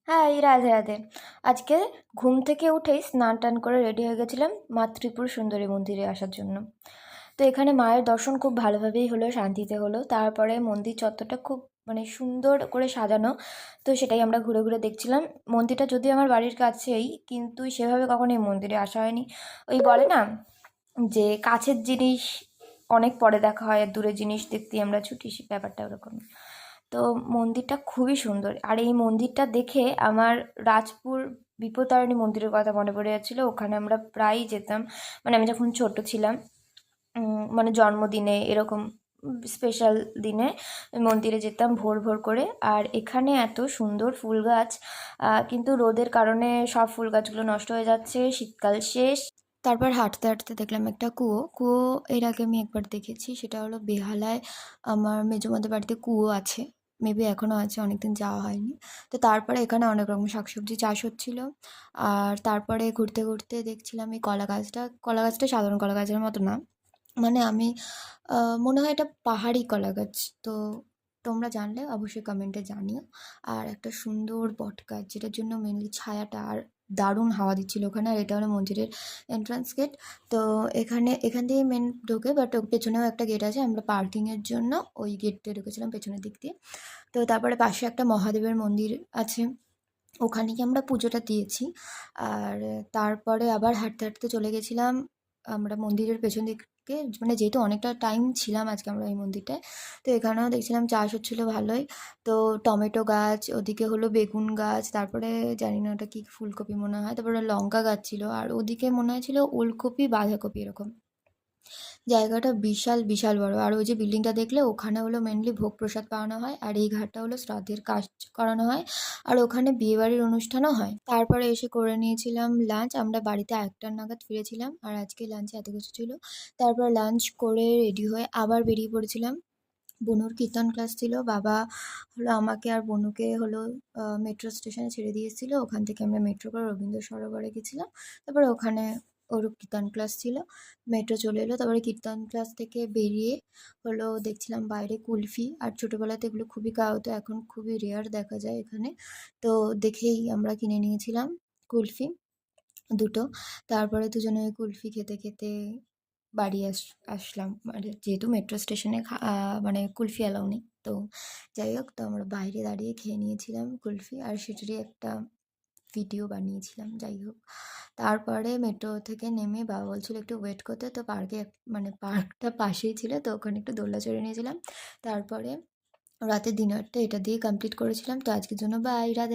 হ্যাঁ, এই রাধে রাধে। আজকে ঘুম থেকে উঠেই স্নান টান করে রেডি হয়ে গেছিলাম মা ত্রিপুর সুন্দরী মন্দিরে আসার জন্য। তো এখানে মায়ের দর্শন খুব ভালোভাবেই হলো, শান্তিতে হলো। তারপরে মন্দির চত্বরটা খুব সুন্দর করে সাজানো। তো সেটাই আমরা ঘুরে ঘুরে দেখছিলাম। মন্দিরটা যদিও আমার বাড়ির কাছেই, কিন্তু সেভাবে কখনোই মন্দিরে আসা হয়নি। ওই বলে না যে কাছের জিনিস অনেক পরে দেখা হয় আর দূরের জিনিস দেখতেই আমরা ছুটি, সে ব্যাপারটা ওরকম। তো মন্দিরটা খুবই সুন্দর, আর এই মন্দিরটা দেখে আমার রাজপুর বিপত্তারিণী মন্দিরের কথা মনে পড়ে যাচ্ছিলো। ওখানে আমরা প্রায়ই যেতাম, আমি যখন ছোট ছিলাম, জন্মদিনে এরকম স্পেশাল দিনে মন্দিরে যেতাম ভোর ভোর করে। আর এখানে এত সুন্দর ফুল গাছ, কিন্তু রোদের কারণে সব ফুল গাছগুলো নষ্ট হয়ে যাচ্ছে, শীতকাল শেষ। তারপর হাঁটতে হাঁটতে দেখলাম একটা কুয়ো। এর আগে আমি একবার দেখেছি, সেটা হলো বেহালায়। আমার মেজোমাদের বাড়িতে কুয়ো আছে, মেবি এখনও আছে, অনেকদিন যাওয়া হয়নি। তো তারপরে এখানে অনেক রকম শাকসবজি চাষ হচ্ছিল। আর তারপরে ঘুরতে ঘুরতে দেখছিলাম এই কলা গাছটা সাধারণ কলা গাছের মতো না, আমি মনে হয় এটা পাহাড়ি কলা গাছ। তো তোমরা জানলে অবশ্যই কমেন্টে জানিও। আর একটা সুন্দর বট গাছ, যেটার জন্য মেনলি ছায়াটা আর দারুণ হাওয়া দিচ্ছিল ওখানে। আর এটা হলো মন্দিরের এন্ট্রান্স গেট। তো এখান দিয়ে মেন ঢোকে, বাট পেছনেও একটা গেট আছে। আমরা পার্কিংয়ের জন্য ওই গেট দিয়ে ঢুকেছিলাম পেছনের দিক দিয়ে। তো তারপরে পাশে একটা মহাদেবের মন্দির আছে, ওখানে গিয়ে আমরা পুজোটা দিয়েছি। আর তারপরে আবার হাঁটতে হাঁটতে চলে গেছিলাম আমরা মন্দিরের পেছন দিকে। যেহেতু অনেকটা টাইম ছিলাম আজকে আমরা এই মন্দিরটায়, তো এখানেও দেখছিলাম চাষ হচ্ছিলো ভালোই। তো টমেটো গাছ, ওদিকে হলো বেগুন গাছ, তারপরে জানি না ওটা কি ফুলকপি মনে হয়, তারপরে লঙ্কা গাছ ছিল, আর ওদিকে মনে হয় ছিল ওলকপি বাঁধাকপি এরকম। জায়গাটা বিশাল বিশাল বড়। আর ওই যে বিল্ডিংটা দেখলে, ওখানে হলো মেনলি ভোগ প্রসাদ পাওয়ানো হয়, আর এই ঘাটটা হলো শ্রাদ্ধের কাজ করানো হয়। আর ওখানে বিয়েবাড়ির অনুষ্ঠানও হয়। তারপরে এসে করে নিয়েছিলাম লাঞ্চ। আমরা বাড়িতে 1টা নাগাদ ফিরেছিলাম, আর আজকে লাঞ্চে এত কিছু ছিল। তারপর লাঞ্চ করে রেডি হয়ে আবার বেরিয়ে পড়েছিলাম। বনুর কীর্তন ক্লাস ছিল। বাবা হলো আমাকে আর বনুকে হলো মেট্রো স্টেশনে ছেড়ে দিয়েছিল। ওখান থেকে আমরা মেট্রো করে রবীন্দ্র সরোবরে গেছিলাম। তারপরে ওখানে ওর কীর্তন ক্লাস ছিল, মেট্রো চলে এলো। তারপরে কীর্তন ক্লাস থেকে বেরিয়ে হলো দেখছিলাম বাইরে কুলফি। আর ছোটোবেলাতে এগুলো খুবই খাওয়া হতো, এখন খুবই রেয়ার দেখা যায় এখানে। তো দেখেই আমরা কিনে নিয়েছিলাম কুলফি দুটো। তারপরে দুজনে ওই কুলফি খেতে খেতে বাড়ি আসলাম। যেহেতু মেট্রো স্টেশনে কুলফি অ্যালাউ নেই, তো যাই হোক, তো আমরা বাইরে দাঁড়িয়ে খেয়ে নিয়েছিলাম কুলফি, আর সেটারই একটা ভিডিও বানিয়েছিলাম। যাই হোক, তারপরে মেট্রো থেকে নেমে বাবা বলছিল একটু ওয়েট করতে। তো পার্কটা পাশেই ছিল, তো ওখানে একটু দোলনা চড়ে নিয়েছিলাম। তারপরে রাতের ডিনারটা এটা দিয়ে কমপ্লিট করেছিলাম। তো আজকের জন্য বাই, রাধে।